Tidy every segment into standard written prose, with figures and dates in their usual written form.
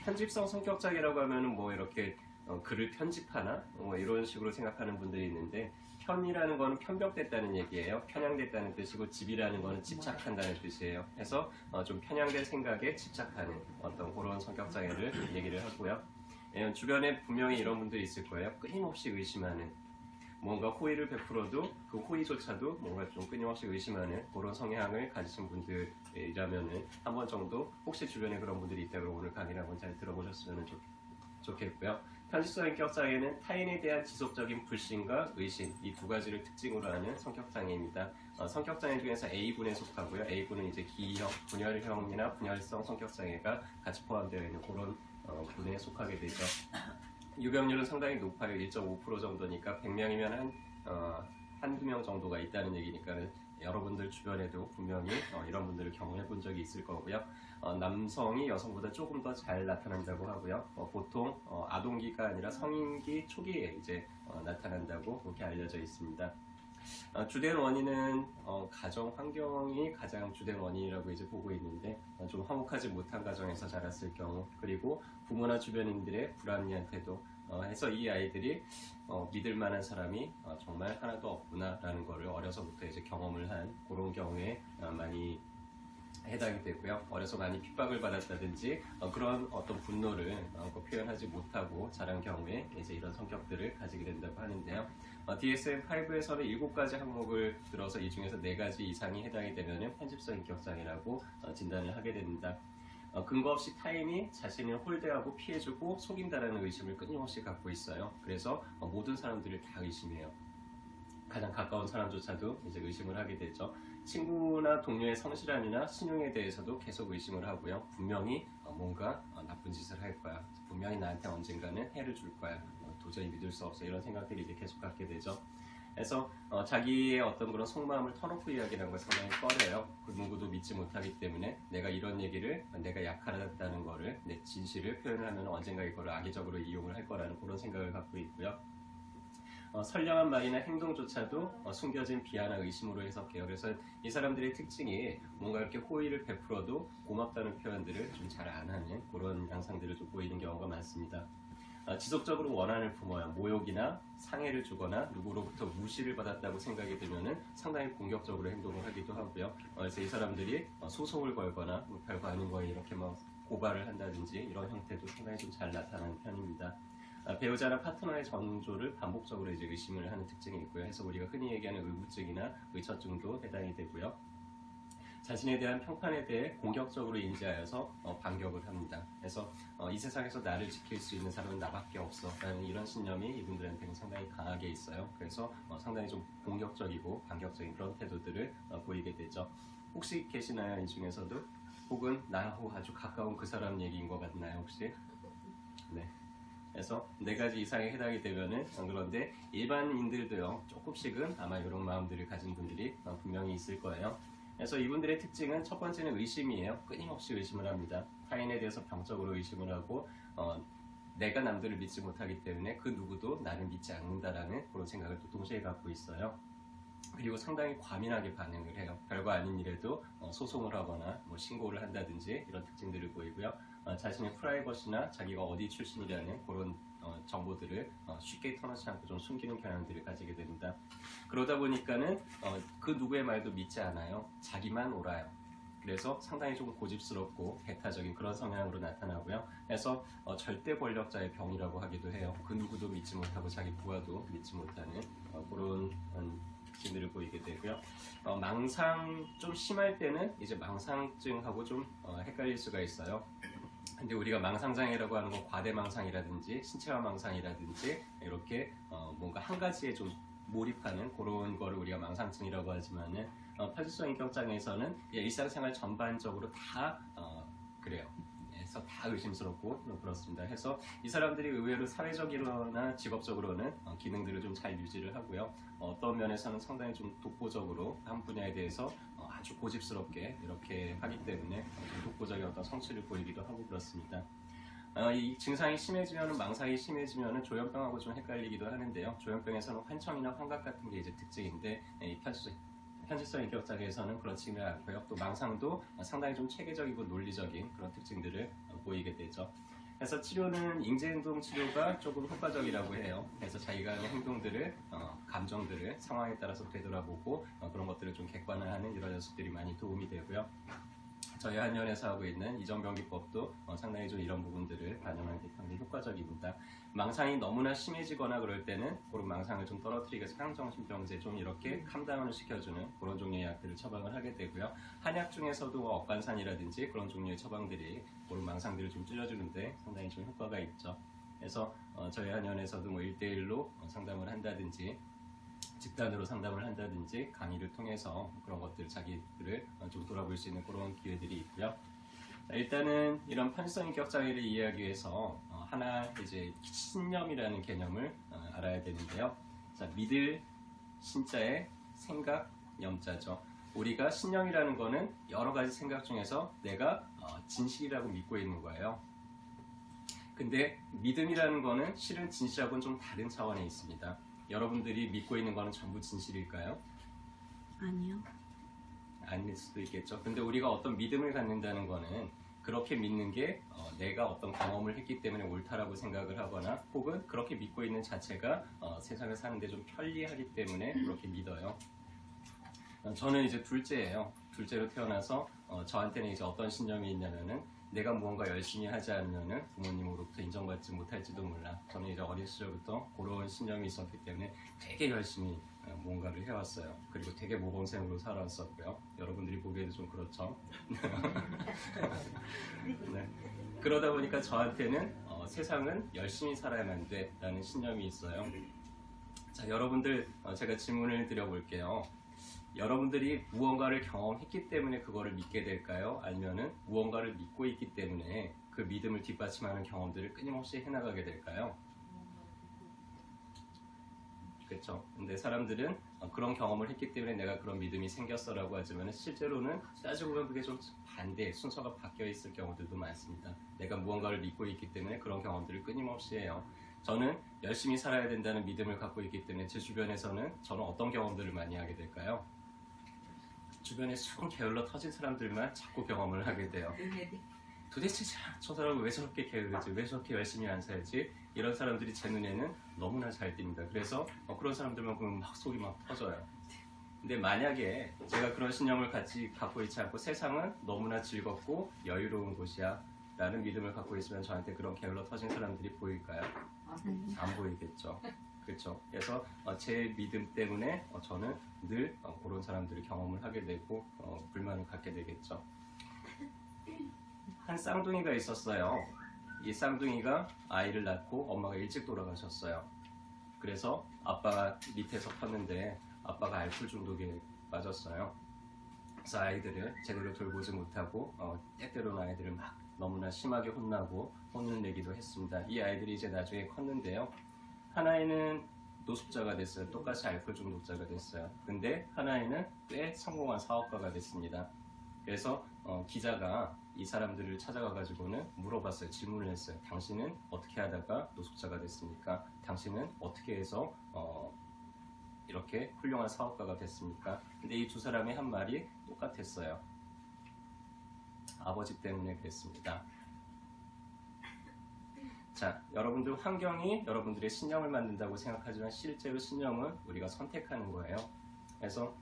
편집성 성격장애라고 하면은 뭐 이렇게 글을 편집하나 뭐 이런 식으로 생각하는 분들이 있는데, 편이라는 거는 편벽됐다는 얘기예요. 편향됐다는 뜻이고, 집이라는 거는 집착한다는 뜻이에요. 그래서 좀 편향된 생각에 집착하는 어떤 그런 성격장애를 얘기를 하고요. 주변에 분명히 이런 분들이 있을 거예요. 끊임없이 의심하는, 뭔가 호의를 베풀어도 그 호의조차도 뭔가 좀 끊임없이 의심하는 그런 성향을 가지신 분들이라면은 한 번 정도 혹시 주변에 그런 분들이 있다면 오늘 강의를 한번 잘 들어보셨으면 좋겠고요. 편집성 인격장애는 타인에 대한 지속적인 불신과 의심, 이 두 가지를 특징으로 하는 성격장애입니다. 성격장애 중에서 A군에 속하고요. A군은 이제 기형, 분열형이나 분열성 성격장애가 같이 포함되어 있는 그런 군에 속하게 되죠. 유병률은 상당히 높아요. 1.5% 정도니까 100명이면 한두 명 정도가 있다는 얘기니까 여러분들 주변에도 분명히 이런 분들을 경험해 본 적이 있을 거고요. 남성이 여성보다 조금 더 잘 나타난다고 하고요. 보통 아동기가 아니라 성인기 초기에 이제 나타난다고 그렇게 알려져 있습니다. 주된 원인은 가정 환경이 가장 주된 원인이라고 이제 보고 있는데, 좀 화목하지 못한 가정에서 자랐을 경우, 그리고 부모나 주변인들의 불합리한 태도, 해서 이 아이들이 믿을 만한 사람이 정말 하나도 없구나라는 거를 어려서부터 이제 경험을 한 그런 경우에 많이 해당이 되고요. 어려서 많이 핍박을 받았다든지 그런 어떤 분노를 표현하지 못하고 자란 경우에 이제 이런 성격들을 가지게 된다고 하는데요. DSM-5에서는 7가지 항목을 들어서 이 중에서 4가지 이상이 해당이 되면 편집성 인격장애라고 진단을 하게 됩니다. 근거 없이 타인이 자신을 홀대하고 피해주고 속인다라는 의심을 끊임없이 갖고 있어요. 그래서 모든 사람들을 다 의심해요. 가장 가까운 사람조차도 이제 의심을 하게 되죠. 친구나 동료의 성실함이나 신용에 대해서도 계속 의심을 하고요. 분명히 뭔가 나쁜 짓을 할 거야. 분명히 나한테 언젠가는 해를 줄 거야. 도저히 믿을 수 없어. 이런 생각들이 이제 계속 갖게 되죠. 그래서 자기의 어떤 그런 속마음을 터놓고 이야기하는 걸 상당히 꺼려요. 그 누구도 믿지 못하기 때문에 내가 이런 얘기를, 내가 약하다는 거를, 내 진실을 표현을 하면 언젠가 이거를 악의적으로 이용을 할 거라는 그런 생각을 갖고 있고요. 선량한 말이나 행동조차도 숨겨진 비하나 의심으로 해석해요. 그래서 이 사람들의 특징이 뭔가 이렇게 호의를 베풀어도 고맙다는 표현들을 좀 잘 안 하는 그런 양상들을 좀 보이는 경우가 많습니다. 지속적으로 원한을 품어요. 모욕이나 상해를 주거나 누구로부터 무시를 받았다고 생각이 들면은 상당히 공격적으로 행동을 하기도 하고요. 그래서 이 사람들이 소송을 걸거나 뭐 별거 아닌 거에 이렇게 막 고발을 한다든지 이런 형태도 상당히 좀 잘 나타나는 편입니다. 배우자나 파트너의 전조를 반복적으로 이제 의심을 하는 특징이 있고요. 해서 우리가 흔히 얘기하는 의구증이나 의처증도 해당이 되고요. 자신에 대한 평판에 대해 공격적으로 인지하여서 반격을 합니다. 그래서 이 세상에서 나를 지킬 수 있는 사람은 나밖에 없어 라는 이런 신념이 이분들한테는 상당히 강하게 있어요. 그래서 상당히 좀 공격적이고 반격적인 그런 태도들을 보이게 되죠. 혹시 계시나요? 이 중에서도? 혹은 나하고 아주 가까운 그 사람 얘기인 것 같나요? 혹시? 네. 그래서 4가지 이상에 해당이 되면은, 그런데 일반인들도요 조금씩은 아마 이런 마음들을 가진 분들이 분명히 있을 거예요. 그래서 이분들의 특징은 첫 번째는 의심이에요. 끊임없이 의심을 합니다. 타인에 대해서 병적으로 의심을 하고 내가 남들을 믿지 못하기 때문에 그 누구도 나를 믿지 않는다라는 그런 생각을 또 동시에 갖고 있어요. 그리고 상당히 과민하게 반응을 해요. 별거 아닌 일에도 소송을 하거나 뭐 신고를 한다든지 이런 특징들을 보이고요. 자신의 프라이버시나 자기가 어디 출신이라는 그런 정보들을 쉽게 터놓지 않고 좀 숨기는 경향들을 가지게 됩니다. 그러다 보니까는 그 누구의 말도 믿지 않아요. 자기만 옳아요. 그래서 상당히 좀 고집스럽고 배타적인 그런 성향으로 나타나고요. 그래서 절대 권력자의 병이라고 하기도 해요. 그 누구도 믿지 못하고 자기 부하도 믿지 못하는 그런 특징들을 보이게 되고요. 망상 좀 심할 때는 이제 망상증하고 좀 헷갈릴 수가 있어요. 근데 우리가 망상장애라고 하는 건 과대망상이라든지 신체화 망상이라든지 이렇게 뭔가 한 가지에 좀 몰입하는 그런 거를 우리가 망상증이라고 하지만은 편집성 인격장애에서는 일상생활 전반적으로 다 그래요. 그래서 다 의심스럽고 그렇습니다. 해서 이 사람들이 의외로 사회적으로나 직업적으로는 기능들을 좀 잘 유지를 하고요. 어떤 면에서는 상당히 좀 독보적으로 한 분야에 대해서 아주 고집스럽게 이렇게 하기 때문에 좀 독보적인 어떤 성취를 보이기도 하고 그렇습니다. 이 증상이 심해지면, 망상이 심해지면 조현병하고 좀 헷갈리기도 하는데요. 조현병에서는 환청이나 환각 같은 게 이제 특징인데, 이 편집성 인격장애에서는 그렇지는 않고요. 또 망상도 상당히 좀 체계적이고 논리적인 그런 특징들을 보이게 되죠. 그래서 치료는 인지행동 치료가 조금 효과적이라고 해요. 그래서 자기가 하는 행동들을, 감정들을 상황에 따라서 되돌아보고 그런 것들을 좀 객관화하는 이런 연습들이 많이 도움이 되고요. 저희 한의원에서 하고 있는 이정병기법도 상당히 좀 이런 부분들을 반영하는 게 상당히 효과적입니다. 망상이 너무나 심해지거나 그럴 때는 그런 망상을 좀 떨어뜨리기 위해서 항정신병제 좀 이렇게 캄다운을 시켜주는 그런 종류의 약들을 처방을 하게 되고요. 한약 중에서도 업간산이라든지 그런 종류의 처방들이 그런 망상들을 좀 줄여주는데 상당히 좀 효과가 있죠. 그래서 저희 한의원에서도 뭐 1대1로 상담을 한다든지 집단으로 상담을 한다든지 강의를 통해서 그런 것들 자기들을 좀 돌아볼 수 있는 그런 기회들이 있고요. 자, 일단은 이런 편성인격 장애를 이해하기 위해서 하나 이제 신념이라는 개념을 알아야 되는데요. 자, 믿을 신자의 생각 염자죠. 우리가 신념이라는 거는 여러 가지 생각 중에서 내가 진실이라고 믿고 있는 거예요. 근데 믿음이라는 거는 실은 진실하고는 좀 다른 차원에 있습니다. 여러분들이 믿고 있는 거는 전부 진실일까요? 아니요. 아닐 수도 있겠죠. 근데 우리가 어떤 믿음을 갖는다는 거는 그렇게 믿는 게 내가 어떤 경험을 했기 때문에 옳다라고 생각을 하거나 혹은 그렇게 믿고 있는 자체가 세상을 사는데 좀 편리하기 때문에 그렇게 믿어요. 저는 이제 둘째예요. 둘째로 태어나서 저한테는 이제 어떤 신념이 있냐면은 내가 무언가 열심히 하지 않으면은 부모님으로부터 인정받지 못할지도 몰라. 저는 이제 어린 시절부터 그런 신념이 있었기 때문에 되게 열심히 무언가를 해왔어요. 그리고 되게 모범생으로 살아왔었고요. 여러분들이 보기에도 좀 그렇죠. 네. 그러다 보니까 저한테는 세상은 열심히 살아야만 돼 라는 신념이 있어요. 자, 여러분들 제가 질문을 드려볼게요. 여러분들이 무언가를 경험했기 때문에 그거를 믿게 될까요? 아니면은 무언가를 믿고 있기 때문에 그 믿음을 뒷받침하는 경험들을 끊임없이 해나가게 될까요? 그렇죠. 근데 사람들은 그런 경험을 했기 때문에 내가 그런 믿음이 생겼어라고 하지만 실제로는 따지고 보면 그게 좀 반대, 순서가 바뀌어 있을 경우들도 많습니다. 내가 무언가를 믿고 있기 때문에 그런 경험들을 끊임없이 해요. 저는 열심히 살아야 된다는 믿음을 갖고 있기 때문에 제 주변에서는 저는 어떤 경험들을 많이 하게 될까요? 주변에 숭 게을러 터진 사람들만 자꾸 경험을 하게 돼요. 도대체 저 사람은 왜 저렇게 게으르지? 왜 저렇게 열심히 안 살지? 이런 사람들이 제 눈에는 너무나 잘 띕니다. 그래서 그런 사람들만 보면 막 속이 막 터져요. 근데 만약에 제가 그런 신념을 갖고 있지 않고 세상은 너무나 즐겁고 여유로운 곳이야 라는 믿음을 갖고 있으면 저한테 그런 게을러 터진 사람들이 보일까요? 안 보이겠죠. 그렇죠. 그래서 제 믿음 때문에 저는 늘 그런 사람들을 경험을 하게 되고 불만을 갖게 되겠죠. 한 쌍둥이가 있었어요. 이 쌍둥이가 아이를 낳고 엄마가 일찍 돌아가셨어요. 그래서 아빠가 밑에서 컸는데 아빠가 알코올 중독에 빠졌어요. 그래서 아이들을 제대로 돌보지 못하고 때때로는 아이들을 막 너무나 심하게 혼나고 혼을 내기도 했습니다. 이 아이들이 이제 나중에 컸는데요. 하나에는 노숙자가 됐어요. 똑같이 알코올 중독자가 됐어요. 근데 하나에는 꽤 성공한 사업가가 됐습니다. 그래서 기자가 이 사람들을 찾아가가지고는 물어봤어요. 질문을 했어요. 당신은 어떻게 하다가 노숙자가 됐습니까? 당신은 어떻게 해서 이렇게 훌륭한 사업가가 됐습니까? 근데 이 두 사람의 한 말이 똑같았어요. 아버지 때문에 그랬습니다. 자, 여러분들 환경이 여러분들의 신념을 만든다고 생각하지만 실제로 신념은 우리가 선택하는 거예요. 그래서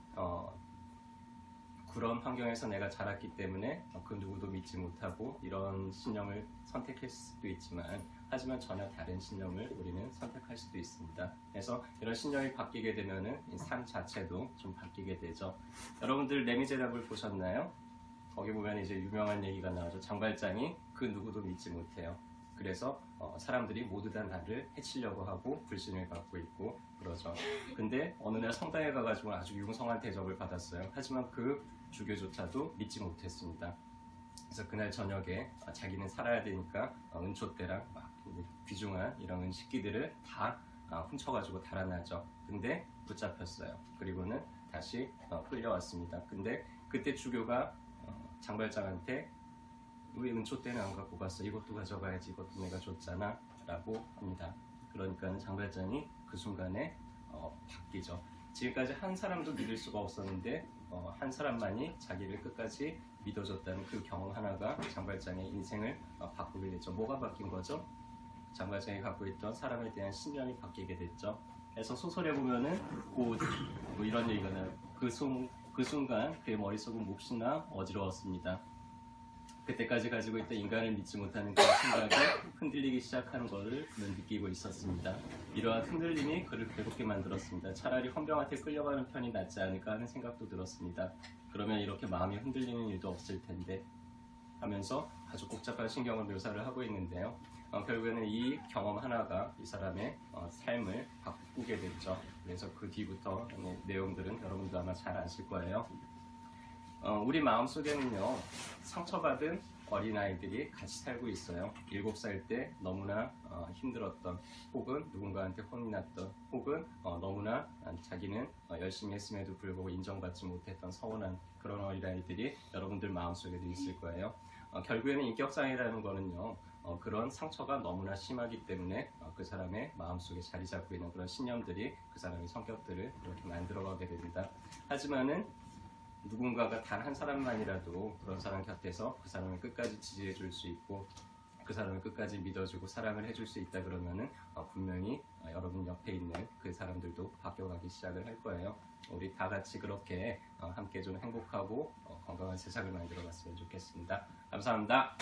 그런 환경에서 내가 자랐기 때문에 그 누구도 믿지 못하고 이런 신념을 선택할 수도 있지만 하지만 전혀 다른 신념을 우리는 선택할 수도 있습니다. 그래서 이런 신념이 바뀌게 되면은 삶 자체도 좀 바뀌게 되죠. 여러분들 레미제라블 보셨나요? 거기 보면 이제 유명한 얘기가 나오죠. 장발장이 그 누구도 믿지 못해요. 그래서 사람들이 모두 다 나를 해치려고 하고 불신을 갖고 있고 그러죠. 근데 어느 날 성당에 가가지고 아주 융성한 대접을 받았어요. 하지만 그 주교조차도 믿지 못했습니다. 그래서 그날 저녁에 자기는 살아야 되니까 은촛대랑 막 귀중한 이런 은식기들을 다 훔쳐가지고 달아나죠. 근데 붙잡혔어요. 그리고는 다시 끌려왔습니다. 근데 그때 주교가 장발장한테 왜 은촛대는 안 갖고 갔어? 이것도 가져가야지. 이것도 내가 줬잖아 라고 합니다. 그러니까 장발장이 그 순간에 바뀌죠. 지금까지 한 사람도 믿을 수가 없었는데 한 사람만이 자기를 끝까지 믿어줬다는 그 경험 하나가 장발장의 인생을 바꾸게 됐죠. 뭐가 바뀐 거죠? 장발장이 갖고 있던 사람에 대한 신념이 바뀌게 됐죠. 그래서 소설에 보면은 곧 뭐 이런 얘기가 나요. 그 순간 그의 머릿속은 몹시나 어지러웠습니다. 그때까지 가지고 있던 인간을 믿지 못하는 그 생각이 흔들리기 시작하는 것을 느끼고 있었습니다. 이러한 흔들림이 그를 괴롭게 만들었습니다. 차라리 헌병한테 끌려가는 편이 낫지 않을까 하는 생각도 들었습니다. 그러면 이렇게 마음이 흔들리는 일도 없을 텐데 하면서 아주 복잡한 신경을 묘사를 하고 있는데요. 결국에는 이 경험 하나가 이 사람의 삶을 바꾸게 됐죠. 그래서 그 뒤부터 내용들은 여러분도 아마 잘 아실 거예요. 우리 마음속에는요, 상처받은 어린아이들이 같이 살고 있어요. 7살 때 너무나 힘들었던, 혹은 누군가한테 혼이 났던, 혹은 너무나 자기는 열심히 했음에도 불구하고 인정받지 못했던 서운한 그런 어린아이들이 여러분들 마음속에도 있을 거예요. 결국에는 인격장애라는 거는요, 그런 상처가 너무나 심하기 때문에 그 사람의 마음속에 자리 잡고 있는 그런 신념들이 그 사람의 성격들을 그렇게 만들어가게 됩니다. 하지만은 누군가가 단 한 사람만이라도 그런 사람 곁에서 그 사람을 끝까지 지지해 줄 수 있고 그 사람을 끝까지 믿어주고 사랑을 해줄 수 있다 그러면은 분명히 여러분 옆에 있는 그 사람들도 바뀌어가기 시작을 할 거예요. 우리 다 같이 그렇게 함께 좀 행복하고 건강한 세상을 만들어 갔으면 좋겠습니다. 감사합니다.